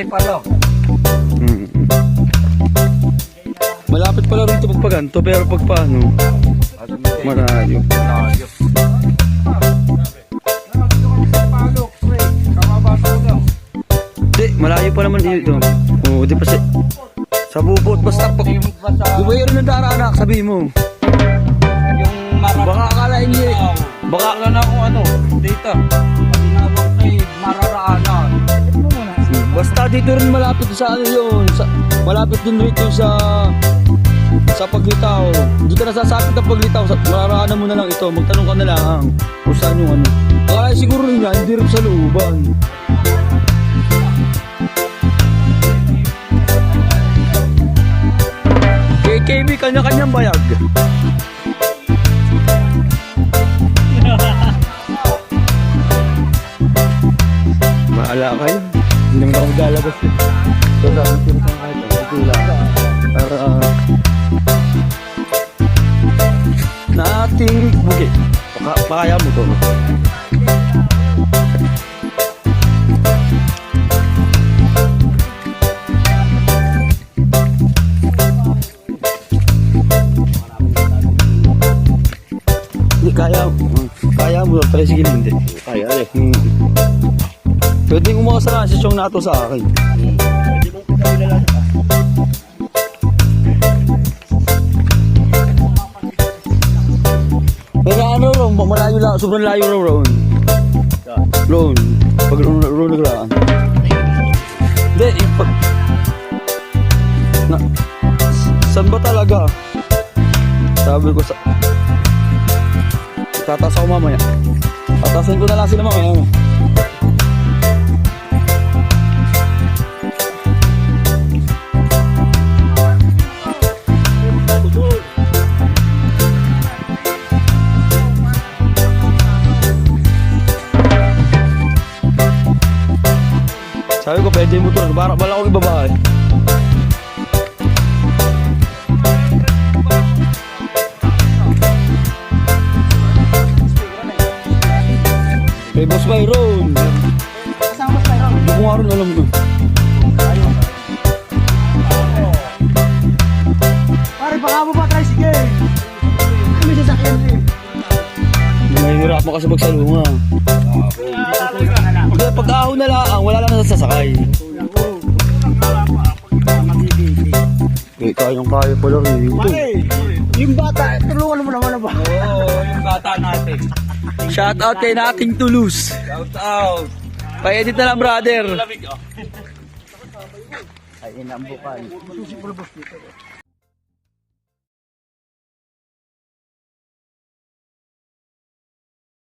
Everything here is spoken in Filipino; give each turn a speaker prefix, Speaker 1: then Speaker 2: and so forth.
Speaker 1: pala.
Speaker 2: Hmm. Malapit pala rin ito pagpaganto, pero pag paano, malayo. Hindi, malayo pa naman dito. Oo, di pa sa bubot, basta pag... Di ba yun ang daraanak, sabihin mo.
Speaker 1: Yung marami.
Speaker 2: Baka akalain niya eh.
Speaker 1: Baka na kung ano, data. Tinawag kay mararaanan.
Speaker 2: Basta dito rin malapit sa ano yun. Malapit din rito sa paglitaw. Hindi ka nasasapit ang paglitaw. Mararaanan mo na lang ito. Magtanong ka na lang kung saan yung ano. Akala siguro rin yan, hindi rin sa looban. KKB, kanya-kanyang bayag. Maala kayo. Hindi naman ako maglalabas eh. So, sabi ko rin kahit ito lang. Para na ating bugi. Pakaya mo to. Hindi, kaya mo. Pero sige, hindi.
Speaker 1: Kaya eh.
Speaker 2: Pwede kumuha sa siyong nato sa akin.
Speaker 1: Pwede mong pagkawilalan ka.
Speaker 2: Pero ano raw, malayo lang, sobrang layo raw raw. Roon. Pag roon nagraan. Hindi, pag... Saan ba talaga? Sabi ko sa... Tataas ako mamaya. Tatasin ko na lang sila mamaya. Sabi ko pwede yung motor, bala akong ibabahay. Kay Boss Byron.
Speaker 3: Kasama Boss Byron.
Speaker 2: Hindi ko nga rin alam ko.
Speaker 3: Pare, baka mo pa tricycle. Kami sasakyan rin.
Speaker 2: Mahihirap mo kasi magsalunga. Pag ahon na lang, wala lang na sasakay. Kayang-kaya pala rin ito.
Speaker 3: Yung bata, tulungan mo naman ba?
Speaker 1: Oo, yung bata natin.
Speaker 2: Shout out kay nating Toulouse.
Speaker 1: Shout out.
Speaker 2: Pa-edit na lang, brother.
Speaker 1: Lamig oh.
Speaker 3: Ay, inambukan.